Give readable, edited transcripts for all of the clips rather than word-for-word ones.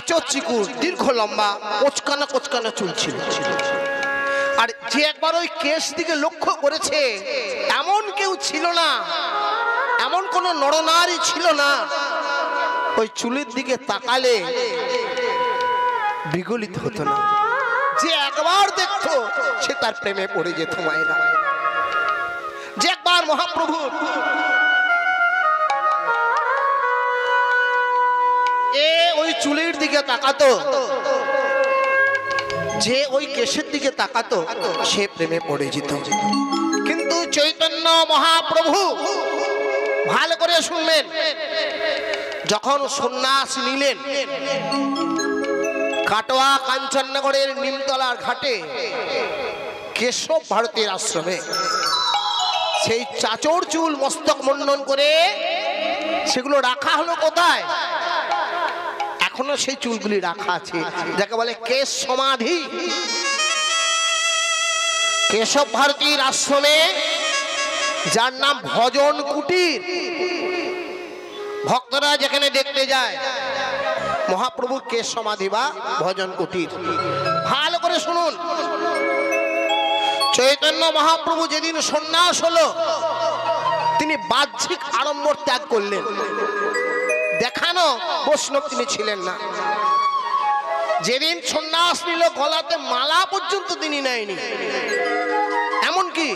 চাচর চিকুর, দীর্ঘ লম্বা, কোচকানা কোচকানা চুল ছিল। আর যে একবার ওই কেশ দিকে লক্ষ্য করেছে, এমন কেউ ছিল না, এমন কোন নরনারী ছিল না ওই চুলের দিকে তাকালে বিগলিত হতো না। যে একবার দেখতো সে তার প্রেমে পড়ে যেত মায়েরা। যে একবার মহাপ্রভু ওই চুলের দিকে তাকাতো, যে ওই কেশের দিকে তাকাতো, সে প্রেমে পড়ে যেত। কিন্তু চৈতন্য মহাপ্রভু, ভালো করে শুনবেন, যখন সন্ন্যাস নিলেন কাটোয়া কাঞ্চননগরের নিমতলার ঘাটে কেশব ভারতীর আশ্রমে, সেই চাচর চুল মস্তক মণ্ডন করে সেগুলো রাখা হলো কোথায়? এখনো সেই চুলগুলি রাখা আছে, যাকে বলে কেশ সমাধি। কেশব ভারতীর আশ্রমে, যার নাম ভজন কুটির, ভক্তরা যেখানে দেখতে যায় মহাপ্রভুর কেশ সমাধি বা ভজন কুটির। ভালো করে শুনুন, চৈতন্য মহাপ্রভু যেদিন সন্ন্যাস হলো, তিনি বাহ্যিক আড়ম্বর ত্যাগ করলেন। দেখানো বৈষ্ণব তিনি ছিলেন না। যেদিন সন্ন্যাস নিল, গলাতে মালা পর্যন্ত তিনি নেয়নি। এমনকি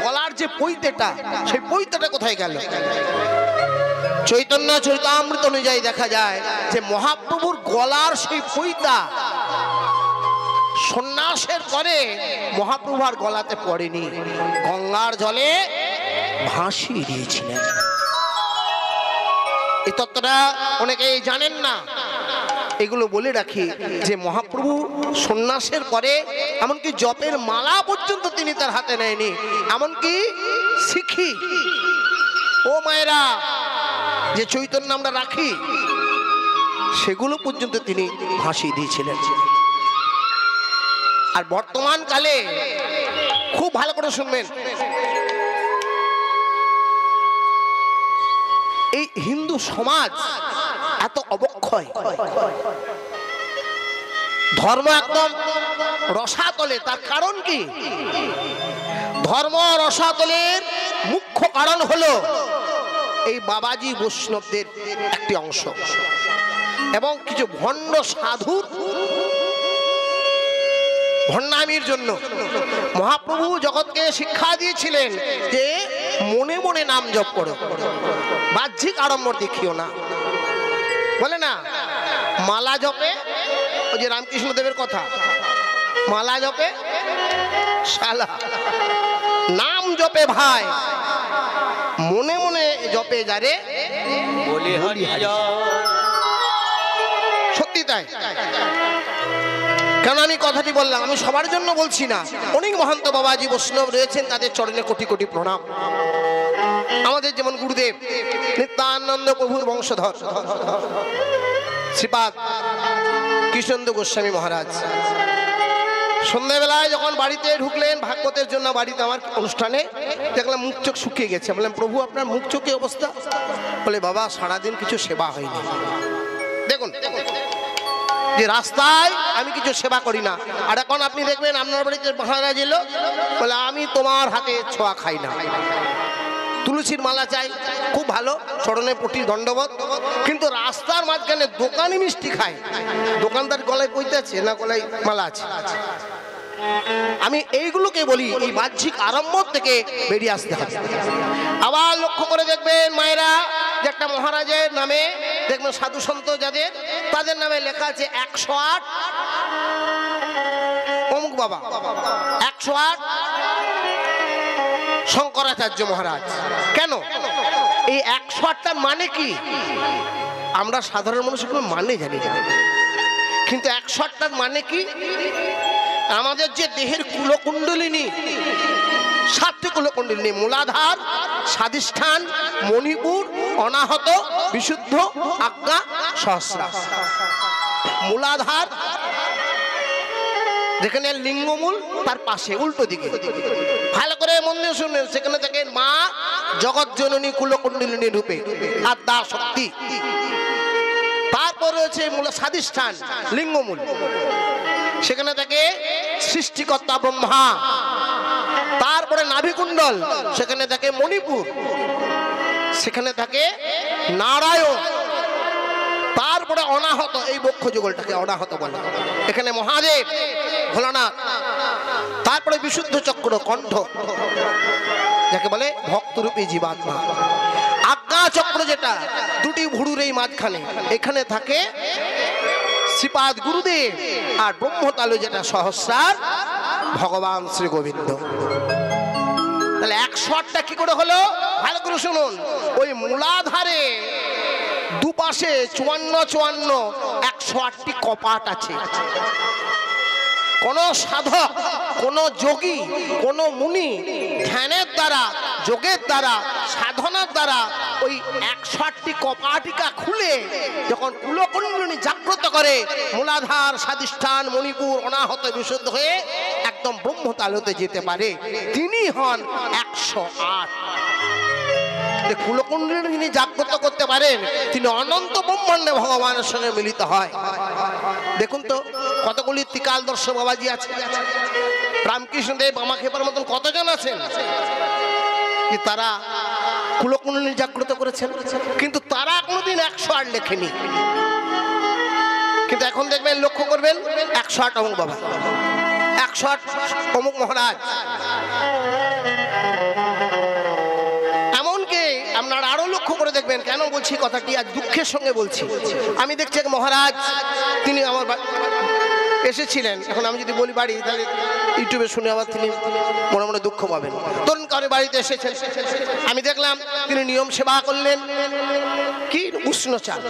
গলার যে পৈতেটা, সেই পৈতেটা কোথায় গেল? চৈতন্য চরিতামৃত অনুযায়ী দেখা যায় যে মহাপ্রভুর গলার সেই পৈতা সন্ন্যাসের পরে মহাপ্রভু আর গলাতে পড়েনি, গঙ্গার জলে ভাসিয়ে দিয়েছিলেন। এই তত্ত্বটা অনেকেই জানেন না। এগুলো বলে রাখি যে মহাপ্রভু সন্ন্যাসের পরে এমনকি জপের মালা পর্যন্ত তিনি তার হাতে নেয়নি, এমনকি শিখি ও মায়েরা যে চৈতন্য আমরা রাখি সেগুলো পর্যন্ত তিনি ভাসিয়ে দিয়েছিলেন। আর বর্তমান কালে খুব ভালো করে শুনবেন, এই হিন্দু সমাজ এত অবক্ষয়, ধর্ম একদম রসাতলে। তার কারণ কি? ধর্ম রসাতলের মুখ্য কারণ হলো এই বাবাজি বৈষ্ণবদের একটি অংশ এবং কিছু ভণ্ড সাধুর ভণ্ডামির জন্য। মহাপ্রভু জগৎকে শিক্ষা দিয়েছিলেন যে মনে মনে নাম জপ করো, বাহ্যিক আড়ম্বর দেখিও না। বলে না মালা জপে, ওই যে রামকৃষ্ণ দেবের কথা, মালা জপে শালা, নাম জপে ভাই, মনে মনে জপে যারে বলি হরি হরি। সত্যি তাই। কেন আমি কথাটি বললাম? আমি সবার জন্য বলছি না, অনেক মহান্ত বাবাজি বৈষ্ণব রয়েছেন, তাদের চরণে কোটি কোটি প্রণাম। আমাদের যেমন গুরুদেব নিত্যানন্দ প্রভুর বংশধর শ্রীপাদ কৃষ্ণেন্দু গোস্বামী মহারাজ, সন্ধ্যাবেলায় যখন বাড়িতে ঢুকলেন ভাগবতের জন্য, বাড়িতে আমার অনুষ্ঠানে দেখলাম মুখ চোখ শুকিয়ে গেছে। বললাম প্রভু আপনার মুখ চোখে অবস্থা? বলে বাবা সারাদিন কিছু সেবা হয়নি। দেখুন যে রাস্তায় আমি কিছু সেবা করি না। আর এখন আপনি দেখবেন আপনার বাড়িতে মহারাজ এলো, বলে আমি তোমার হাতে ছোঁয়া খাই না, তুলসীর মালা চাই, খুব ভালো, চরণে পটি দণ্ডবত, কিন্তু রাস্তার মাঝখানে দোকানে মিষ্টি খায়, দোকানদার গলায় পইতে আছে না গলায় মালা আছে? আমি এইগুলোকে বলি, এই বাহ্যিক আড়ম্বর থেকে বেরিয়ে আসতে হবে। আবার লক্ষ্য করে দেখবেন মায়েরা, যে একটা মহারাজের নামে দেখবেন সাধু সন্ত যাদের, তাদের নামে লেখা আছে 108 অমুক বাবা, 108 শঙ্করাচার্য মহারাজ। কেন এই 108টার মানে কি? আমরা সাধারণ মানুষ কোনো মানে জানি না, কিন্তু 108টার মানে কি? আমাদের যে দেহের কুলকুণ্ডলিনী, 7টি কুলকুণ্ডলিনী, মূলাধার, স্বাধিষ্ঠান, মণিপুর, অনাহত, বিশুদ্ধ, আজ্ঞা, সহস্রা। মূলাধার যেখানে লিঙ্গমূল, তার পাশে উল্টো দিকে, ভালো করে মন দিয়ে শুনলেন, সেখানে দেখেন মা জগৎ জননী কুলকুণ্ডলিনী রূপে আদ্যা শক্তি। তার তারপর রয়েছে মূল স্বাধিষ্ঠান লিঙ্গমূল, সেখানে থাকে সৃষ্টিকর্তা ব্রহ্মা। তারপরে নাভিকুণ্ডল, সেখানে থাকে মণিপুর, সেখানে থাকে নারায়ণ। তারপরে অনাহত, এই বক্ষ যুগলটাকে অনাহত বলে, এখানে মহাদেব ভোলানাথ। তারপরে বিশুদ্ধ চক্র কণ্ঠ, যাকে বলে ভক্তরূপী জীবাত্মা। আজ্ঞা চক্র, যেটা দুটি ভুরুর এই মাঝখানে, এখানে থাকে শ্রীপাদ গুরুদেব। আর ব্রহ্মতালু, যেটা সহস্রার ভগবান শ্রী গোবিন্দ। তাহলে 108টা কি করে হলো? ভালো করে শুনুন। ওই মূলাধারে দুপাশে 54 108টি কপাট আছে। কোন সাধক, কোন যোগী, কোন মুনি ধ্যানের দ্বারা, যোগের দ্বারা, সাধনার দ্বারা ওই 108টি কপাটিকা খুলে যখন কুলকুণ্ডলিনী জাগ্রত করে, মূলাধার, স্বাধিষ্ঠান, মণিপুর, অনাহত বিশুদ্ধ হয়ে একদম ব্রহ্মতালুতে যেতে পারে। তিনি হন 108। কুলকুণ্ডলিনী যিনি জাগ্রত করতে পারেন, তিনি অনন্ত ব্রহ্মাণ্ডে ভগবানের সঙ্গে মিলিত হয়। দেখুন তো কতগুলি ত্রিকালদর্শ বাবাজি আছে। রামকৃষ্ণদেব, বামাক্ষেপার মতন কতজন আছেন যে তারা কুলকুণ্ডলিনী জাগ্রত করেছেন, কিন্তু তারা কোনোদিন 108 লেখেনি। কিন্তু এখন দেখবেন, লক্ষ্য করবেন, 108 অমুক বাবা, 108 অমুক মহারাজ। আপনারা আরো লক্ষ্য করে দেখবেন। কেন বলছি কথাটি? আজ দুঃখের সঙ্গে বলছি। আমি দেখছি এক মহারাজ, তিনি আমার এসেছিলেন। এখন আমি যদি বলি বাড়ি, তাহলে ইউটিউবে শুনে আবার তিনি মনে মনে দুঃখ পাবেন। তরুণ কারো বাড়িতে এসেছেন, আমি দেখলাম তিনি নিয়ম সেবা করলেন। কি? উষ্ণ চাল,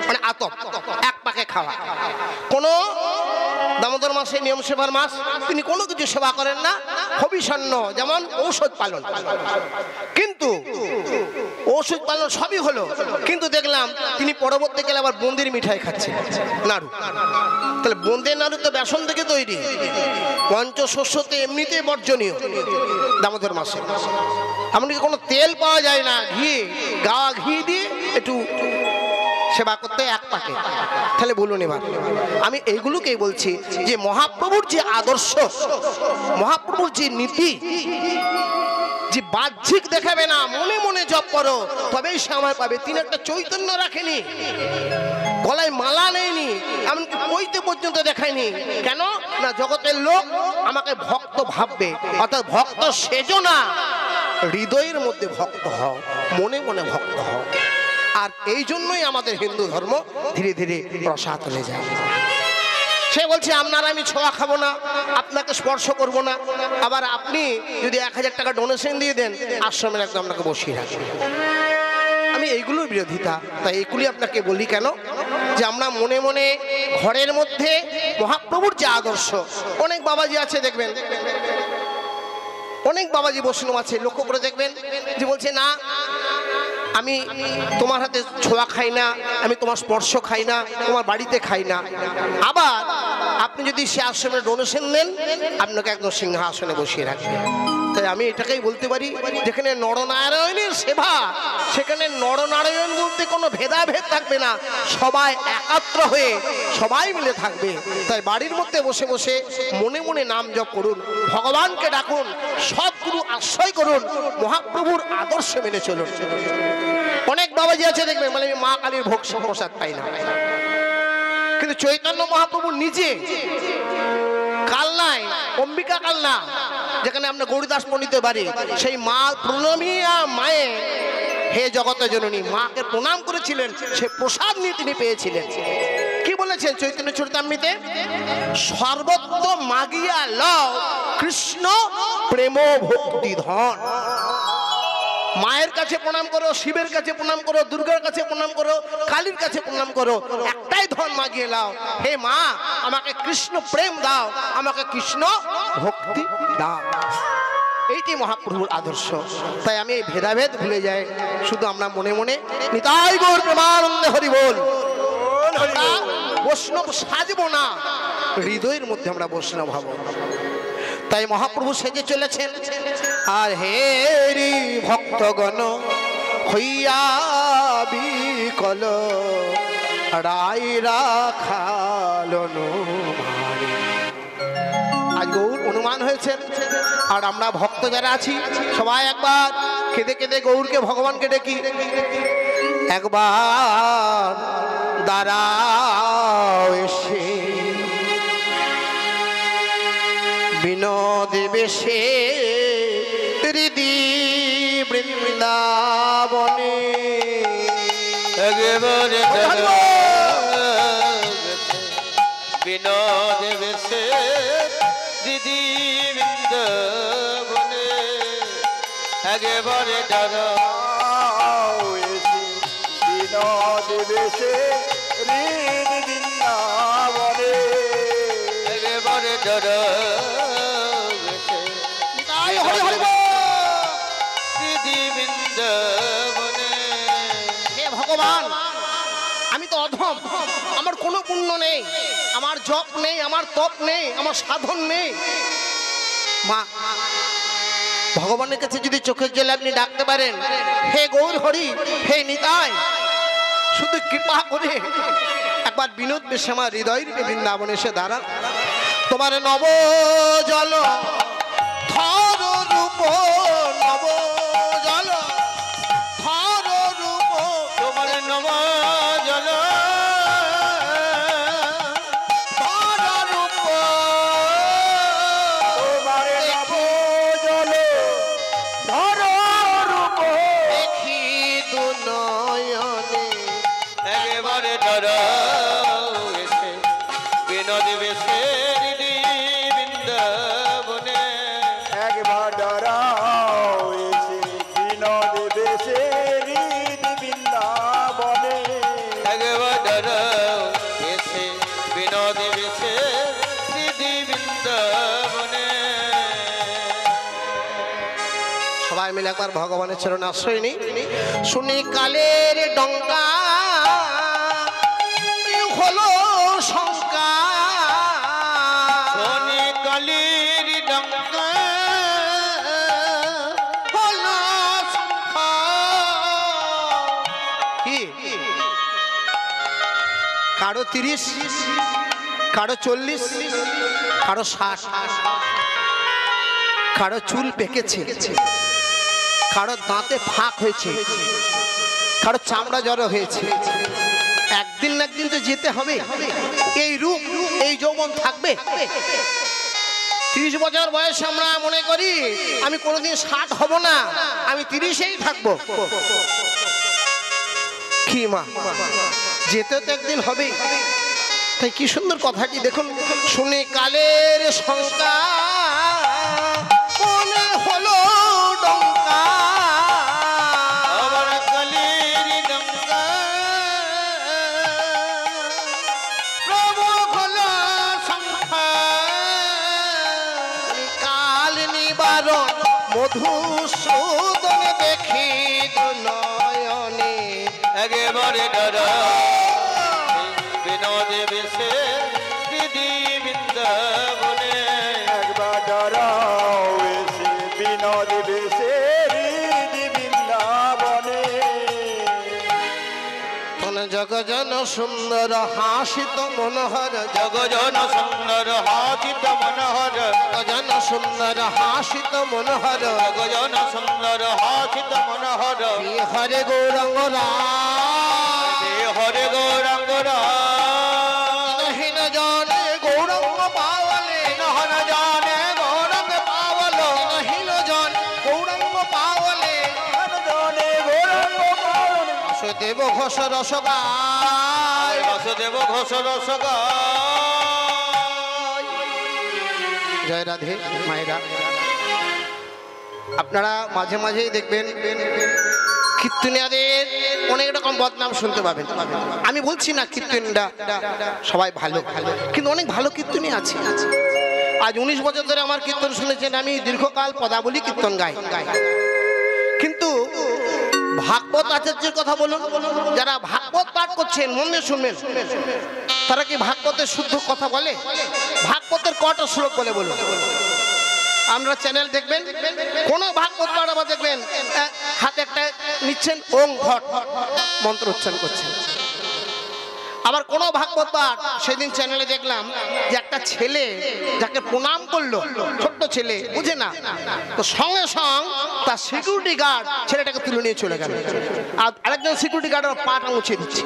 মানে আতপ, এক পাকে খাওয়া। কোনো দামোদর মাসে নিয়ম সেবার মাস, তিনি কোনো কিছু সেবা করেন না, হবিষণ্য, যেমন ঔষধ পালন। কিন্তু ঔষধ পালন সবই হলো, কিন্তু দেখলাম তিনি পরবর্তীকালে আবার বোঁদের মিঠাই খাচ্ছেন, নাড়ু। তাহলে বোঁদের নাড়ু তো বেসন থেকে তৈরি, পঞ্চশস্যতে এমনিতে বর্জনীয় দামোদর মাসে। এমনকি কোনো তেল পাওয়া যায় না, ঘি, গাওয়া ঘি দিয়ে একটু সেবা করতে এক পাকে। তাহলে বলুন এবার, আমি এইগুলোকেই বলছি যে মহাপ্রভুর যে আদর্শ, মহাপ্রভুর যে নীতি, যে বাহ্যিক দেখাবে না, মনে মনে জপ করো তবেই সময় পাবে। তিনি একটা চৈতন্য রাখেনি, গলায় মালা নেয়নি, এমনকি কইতে পর্যন্ত দেখায়নি। কেন না? জগতের লোক আমাকে ভক্ত ভাববে। অর্থাৎ ভক্ত সেজো না, হৃদয়ের মধ্যে ভক্ত হও, মনে মনে ভক্ত হও। আর এই জন্যই আমাদের হিন্দু ধর্ম ধীরে ধীরে রসাতলে যায়। সে বলছে আপনার আমি ছোঁয়া খাবো না, আপনাকে স্পর্শ করব না। আবার আপনি যদি 1000 টাকা ডোনেশন দিয়ে দেন, আশ্রমের একদম আপনাকে বসিয়ে রাখবেন। আমি এইগুলোর বিরোধিতা। তাই এগুলি আপনাকে বলি কেন, যে আমরা মনে মনে ঘরের মধ্যে মহাপ্রভুর যে আদর্শ, অনেক বাবাজি আছে দেখবেন, অনেক বাবাজি বৈষ্ণব আছে, লক্ষ্য করে দেখবেন যে বলছে না, আমি তোমার হাতে ছোঁয়া খাই না, আমি তোমার স্পর্শ খাই না, তোমার বাড়িতে খাই না। আবার আপনি যদি সে আশ্রমে ডোনেশন নেন, আপনাকে একদম সিংহাসনে বসিয়ে রাখবে। তাই আমি এটাকেই বলতে পারি, যেখানে নরনারায়ণের সেবা, সেখানে নরনারায়ণ বলতে কোনো ভেদাভেদ থাকবে না, সবাই একাত্র হয়ে সবাই মিলে থাকবে। তাই বাড়ির মধ্যে বসে বসে মনে মনে নাম জপ করুন, ভগবানকে ডাকুন, সদ্গুরু আশ্রয় করুন, মহাপ্রভুর আদর্শ মেনে চলুন। অনেক বাবাজি আছে দেখবেন, মানে মা কালীর ভোগ প্রসাদ পাই না, কিন্তু চৈতন্য মহাপ্রভু নিজে কালনায়, অম্বিকা কালনা, যেখানে আমরা গৌরীদাস পণ্ডিতের বাড়ি, সেই মা প্রণমিয়া মায়ে হে জগত জননী, মাকে প্রণাম করেছিলেন, সে প্রসাদ নিয়ে তিনি পেয়েছিলেন। কি বলেছেন চৈতন্য চরিতামৃতে? সর্বত্র মাগিয়া লও কৃষ্ণ প্রেম ভক্তি ধন। মায়ের কাছে প্রণাম করো, শিবের কাছে প্রণাম করো, দুর্গার কাছে প্রণাম করো, কালীর কাছে প্রণাম করো, একটাই ধন মাগিয়ে লাও, হে মা আমাকে কৃষ্ণ প্রেম দাও, আমাকে কৃষ্ণ ভক্তি দাও। এইটি মহাপ্রভুর আদর্শ। তাই আমি এই ভেদাভেদ ভুলে যাই, শুধু আমরা মনে মনে নিতাই গৌর প্রেমানন্দে হরি বল, আমরা বৈষ্ণব সাজবো না, হৃদয়ের মধ্যে আমরা বৈষ্ণব হব। তাই মহাপ্রভু সেজে চলেছেন। আর হেরি ভক্তগণ হইয়া বিকল, রাই রাখালো আজ গৌর অনুমান হয়েছে। আর আমরা ভক্ত যারা আছি সবাই একবার কেঁদে কেঁদে গৌরকে ভগবানকে ডেকি, একবার দাঁড়াও এসে বিনোদী বেশে হৃদি বৃন্দাবনে। বিনোদ বেশে দিদি বৃন্দাবনে, একেবারে দাঁড়াও এসে বিনোদ বেশে হৃদি বৃন্দাবনে, একেবারে দাঁড়াও এসে দিদি বৃন্দাবনে। হে ভগবান, আমি তো অধম, আমার কোনো পুণ্য নেই, আমার জপ নেই, আমার তপ নেই, আমার সাধন নেই। মা, ভগবানের কাছে যদি চোখের জলে আপনি ডাকতে পারেন, হে গৌর হরি, হে নিতাই, শুধু কৃপা করে একবার বিনোদ বেশে আমার হৃদয় বৃন্দাবনে এসে দাঁড়া। তোমার নব জল থর রূপ, নব জল থর রূপ, তোমার নব জল থর রূপ, তোমার নব জল ধর রূপ, দেখি দু নয়নে, একেবারে দাঁড়াও এসে বিনোদ বেশে হৃদি বৃন্দাবনে, একবার দাঁড়াও এসে বিনোদ বেশে হৃদি বৃন্দাবনে, একবার দাঁড়াও এসে বিনোদ বেশে হৃদি বৃন্দাবনে। সবাই মিলে একবার ভগবানের চরণে আশ্রয় নিই। শুনি কালের ডঙ্কা হলো শঙ্কা, শনি কালীর ডঙ্কা হলো শঙ্কা। কি কারো 30, কারো 40, কারো 60, কারো চুল পেকেছে, কারো দাঁতে ফাঁক হয়েছে, কারো চামড়া জড়ো হয়েছে। একদিন না একদিন তো যেতে হবে। এই রূপ, এই যৌবন থাকবে। 30 বছর বয়সে আমরা মনে করি আমি কোনোদিন 60 হব না, আমি 30-এই থাকবো। কি মা, যেতে তো একদিন হবে। তাই কি সুন্দর কথাটি দেখুন, শুনে কালের শঙ্কা মনে হলো ডঙ্কা, আবার কালীর ডঙ্কা প্রভু হলো শঙ্কা। কাল নিবারণ মধুসূদন দেখি দু নয়নে, একেবারে দাঁড়াও বিনোদ বেশে দিদি বৃন্দাবনে, একবার দাঁড়াও এসে বিনোদ বেশে হৃদি বৃন্দাবনে। জগজন সুন্দর হাসিত মনোহর, জগজন সুন্দর হাসিত মনোহর, জগজন সুন্দর হাসিত মনোহর, জগজন সুন্দর হাসিত মনোহর, হরে গৌরাঙ্গ রাম, হরে গৌরাঙ্গ হীন জনে গৌরাঙ্গ পাওয়ালে, নহন জানে গৌরাঙ্গ পাওয়ালো, হীন জন গৌরাঙ্গ পাওয়ালে, জানে গৌরাঙ্গ পাওয়ালো, বাসুদেব ঘোষ রসগায়, বাসুদেব ঘোষ রসগায়। জয় রাধে মায়েরা। আপনারা মাঝে মাঝেই দেখবেন কীর্তনিয়াদের অনেক রকম বদনাম শুনতে পাবেন। আমি বলছি না কীর্তনটা সবাই ভালো, কিন্তু অনেক ভালো কীর্তনী আছে। আজ 19 বছর ধরে আমার কীর্তন শুনেছেন, আমি দীর্ঘকাল পদাবলী কীর্তন গাই। কিন্তু ভাগবত আচার্যের কথা বলুন, যারা ভাগবত পাঠ করছেন মন দিয়ে শুনবেন, তারা কি ভাগবতের শুদ্ধ কথা বলে? ভাগবতের কটা শ্লোক বলে বলুন? আমরা চ্যানেল দেখবেন, কোন ভাগবত পাঠ আবার দেখবেন হাতে একটা নিচ্ছেন, ওং ঘট মন্ত্র উচ্চারণ করছেন। আবার কোন ভাগবত পাঠ সেদিন চ্যানেলে দেখলাম যে একটা ছেলে যাকে প্রণাম করলো, ছোট্ট ছেলে বুঝে না, তো সঙ্গে সঙ্গে তার সিকিউরিটি গার্ড ছেলেটাকে তুলে নিয়ে চলে গেল, আর আরেকজন সিকিউরিটি গার্ডের পাটা মুছে দিচ্ছে।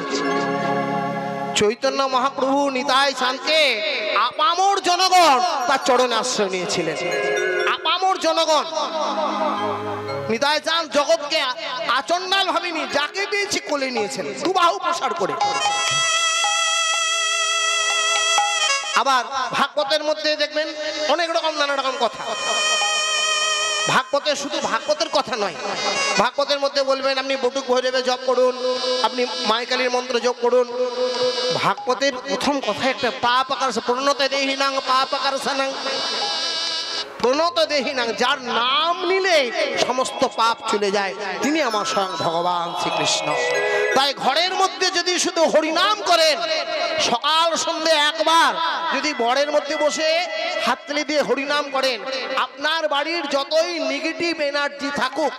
চৈতন্য মহাপ্রভু নিতাই শান্তে আপামর জনগণ তার চরণে আশ্রয় নিয়েছিলেন। আপামর জনগণ নিতাই চাঁদ জগৎকে আচণ্ডাল ভাবেনি, যাকে পেয়েছি কোলে নিয়েছেন দুবাহু প্রসার করে। আবার ভাগবতের মধ্যে দেখবেন অনেক রকম নানা রকম কথা। ভাগবতে শুধু ভাগবতের কথা নয়, ভাগবতের মধ্যে বলবেন আপনি বটুক ভৈরবে জপ করুন, আপনি মাইকালির মন্ত্র জপ করুন। ভাগবতের প্রথম কথা একটা পাপ আকার প্রণত দেহিনাং পাপ আকার সানাং, প্রণত দেহিনাং, যার নাম নিলে সমস্ত পাপ চলে যায়, তিনি আমার স্বয়ং ভগবান শ্রীকৃষ্ণ। তাই ঘরের মধ্যে যদি শুধু হরিনাম করেন, সকাল সন্ধে একবার যদি বরের মধ্যে বসে হাততালি দিয়ে হরিনাম করেন, আপনার বাড়ির যতই নেগেটিভ এনার্জি থাকুক,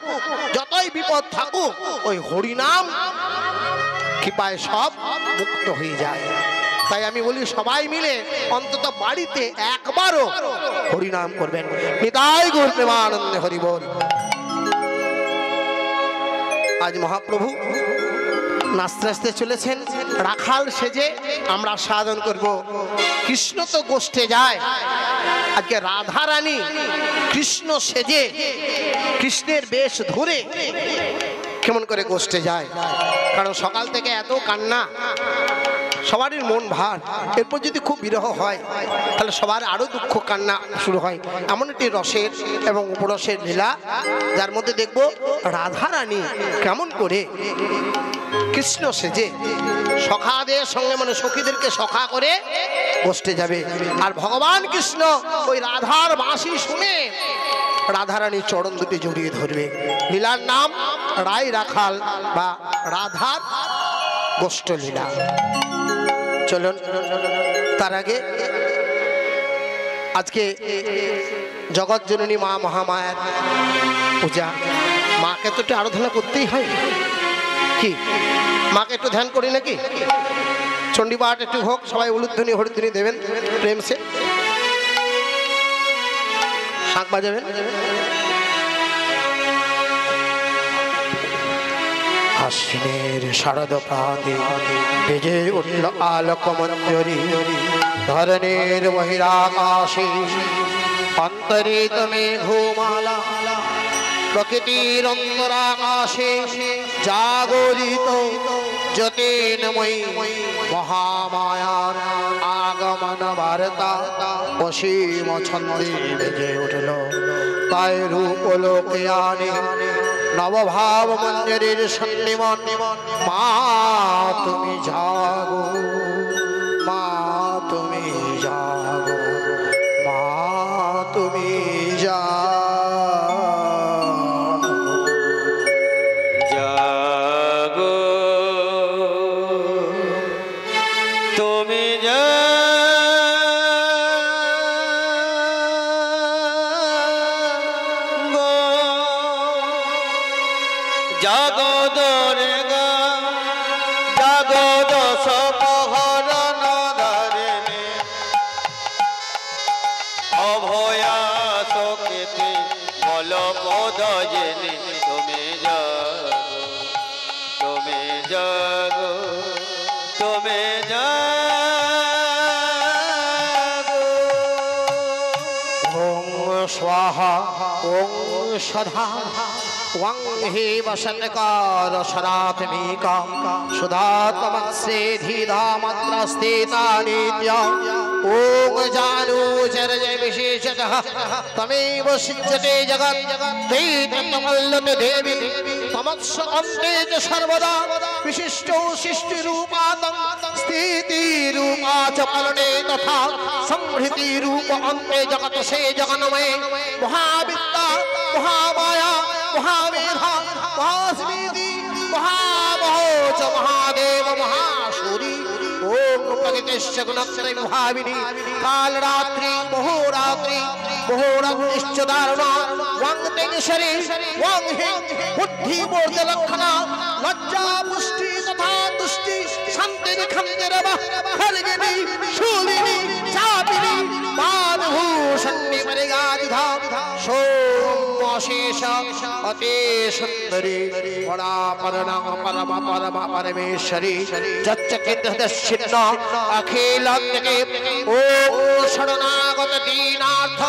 যতই বিপদ থাকুক, ওই হরিনাম কৃপায় সব মুক্ত হয়ে যায়। তাই আমি বলি সবাই মিলে অন্তত বাড়িতে একবারও হরিনাম করবেন। নিতাই গৌর প্রেমানন্দে হরি বল। আজ মহাপ্রভু নাচতে নাচতে চলেছেন, রাখাল সেজে আমরা সাধন করব। কৃষ্ণ তো গোষ্ঠে যায়, আজকে রাধা রানী কৃষ্ণ সেজে কৃষ্ণের বেশ ধরে কেমন করে গোষ্ঠে যায়। কারণ সকাল থেকে এত কান্না, সবারই মন ভার, এরপর যদি খুব বিরহ হয় তাহলে সবার আরো দুঃখ কান্না শুরু হয়। এমন একটি রসের এবং উপরসের লীলা, যার মধ্যে দেখব রাধা রানী কেমন করে কৃষ্ণ সেজে সখাদের সঙ্গে, মানে সখীদেরকে সখা করে বসতে যাবে। আর ভগবান কৃষ্ণ ওই রাধার বাঁশি শুনে রাধারানীর চরণ দুটি জড়িয়ে ধরবে। লীলার নাম রাই রাখাল বা রাধার গোষ্ঠ লীলা। চলুন, তার আগে আজকে জগৎ জননী মা মহামায়ার পূজা, মাকে তো একটু আরাধনা করতেই হয়, কি মাকে একটু ধ্যান করি নাকি? চণ্ডী পাঠ একটু হোক, সবাই উলুধ্বনি হরিধ্বনি দেবেন প্রেম সে, শাঁখ বাজাবেন। আশ্বিনের শারদ প্রাতে বেজে উঠল আলোক মঞ্জরি, ধরনের বহিরাকাশে অন্তরিত মেঘমালা, প্রকৃতির অন্তরাকাশে জাগরিত জ্যোতির্ময়ী মহামায়ার আগমন বার্তা অসীম ছন্দে বেজে উঠল। তাই রূপ লোকে আনে নবভাব মঞ্জরির সন্নিমন, মা তুমি জাগো, মা তুমি জাগো, মা তুমি জাগো, তুমি জাগো দুর্গা, জাগো দশ প্রহরণ ধরিণী, অভয়া সকেতে বল পদ জেনে, তুমি জাগো, তুমি জাগো, তুমি জাগো। ওং স্বাহা ওং সদা ওং হে বসন্তকার সনাতমিকা সুধাতমস্যে ধীধামাত্রস্থিতা নিত্যা। ওং জানু চর্য বিশেষতঃ তমেব সিজ্জতে জগৎ দৈত্যমল্লতে দেবী, তমস্য অন্তে চ সর্বদা বিশিষ্ট সৃষ্টি রূপাতং স্থিতি রূপা চ পালনে তথা সংহৃতি রূপ অন্তে জগৎ সে জগন্ময়ে মহাবিদ্যা মহামায়া মহামেধা মহাস্মৃতি মহামহো চ মহাদেব মহাসুরি। ওম প্রকৃতিশ্চ গুণত্রয় মহাবিনী কালরাত্রি মহোরাত্রি মহোরাত্রিশ্চ দারুণা ওয়াং তেংশরি ওয়াং হিং বুদ্ধি বোধ লক্ষণা লজ্জা পুষ্টি তথা তুষ্টি শান্তির খন্দের বাহ খলগিনী শূলিনী চাপিনী মানভূষণ্যে পরিগাধিধা সোমশেষ অতি সুন্দরী পরাপরণা পরমা পরমা পরমেশ্বরী যচ্চকিতদশ্চিন্ন অখিলজ্ঞে ওম শরণাগত দীনার্থ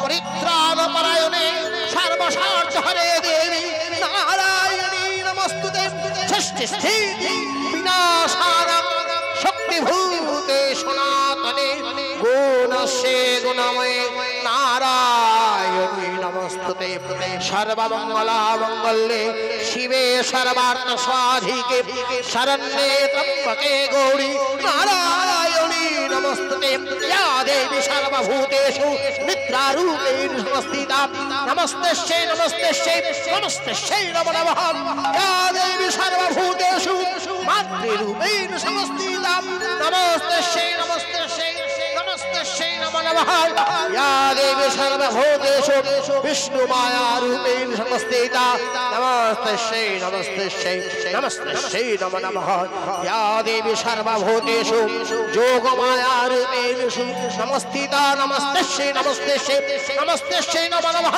পরিত্রাণ পরায়ণে সর্বসার্থ হরে দেবী নারায়ণী নমস্তুতে সৃষ্টি স্থিতি বিনাশানাং শক্তিভূতে সনাতনে গুণস্যে গুণময়ে নারায়ণী নমস্তুতে সর্বমঙ্গলা মঙ্গলে শিবে সর্বার্থ সাধিকে শরণ্যে ত্র্যম্বকে গৌরী নারায়ণী নমস্তুতে या देवी सर्वभूतेषु निद्रारूपेण संस्थिता नमस्तेश्चै नमस्तेश्चै नमस्तेश्चै नमो नमः या देवी सर्वभूतेषु मातृरूपेण संस्थिता नमस्तेश्चै नमस्तेश्चै नमस्तेश्चै नमो नमः या देवी सर्वभूतेषु विष्णुमायारूपेण संस्थिता नमस्तेश्चै नमस्तेश्चै नमस्तेश्चै नमो नमः या देवी सर्वभूतेषु योगमायारूपेण नमस्तिता नमस्तेश्चै नमस्तेश्चै नमस्तेश्चै नमो नमः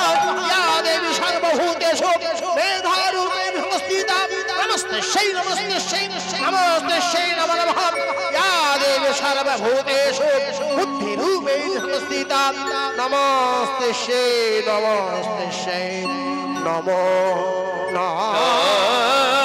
या देवी सर्वभूतेषु मेधारूपेण संस्थिता नमस्तेश्चै नमस्तेश्चै नमस्तेश्चै नमो नमः या देवी सर्वभूतेषु बुद्धिरूपेण संस्थिता नमस्तेश्चै नमस्तेश्चै नमो नमः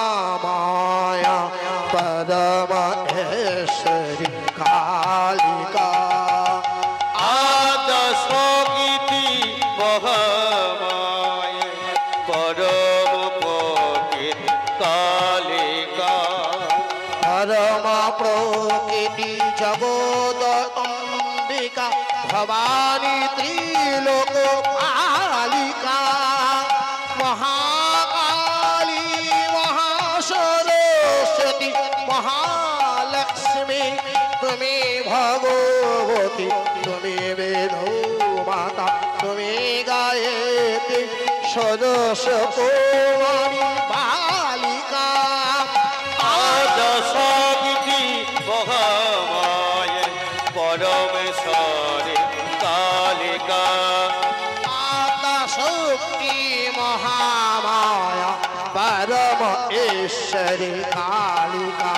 महामाया परमेश्वरी कालिका आदशोगिति महामाया परम प्रकृति कालिका परम प्रकृति जगोद अम्बिका भवानी त्रिलोक कालिका महाकाली महासरस्वती महालक्ष्मी तुम्हें भगवती तुम्हें वेदो माता तुम्हें गायत्री सदस्य कुमारी बालिका आदशोगिति महामाया परमेश्वरी कालिका शक्ति महामाया परमेश्वरी कालिका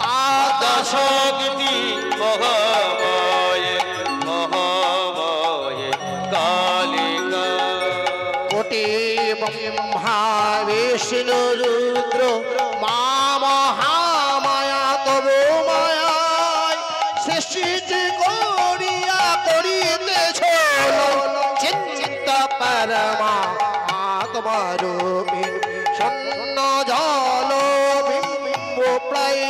आदशोगिति महामाया महामाया कालिका कोटि ब्रह्मा विष्णु रुद्र मा महामाया तबो माया सृष्टि करिया करितेछ चिंता परमा आत्मरूपी शन्न जल बिंबो प्लय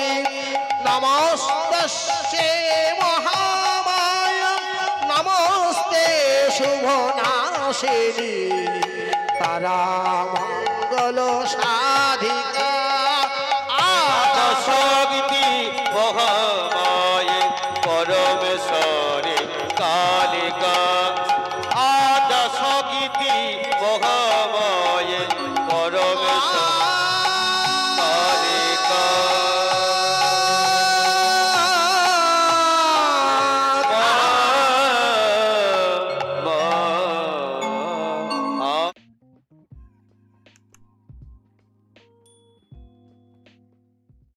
नमस्ते महामाया नमस्ते शुभनाशिनी तारा मंगल साधिका आदशोगिति महामाया परमेश्वरी कालिका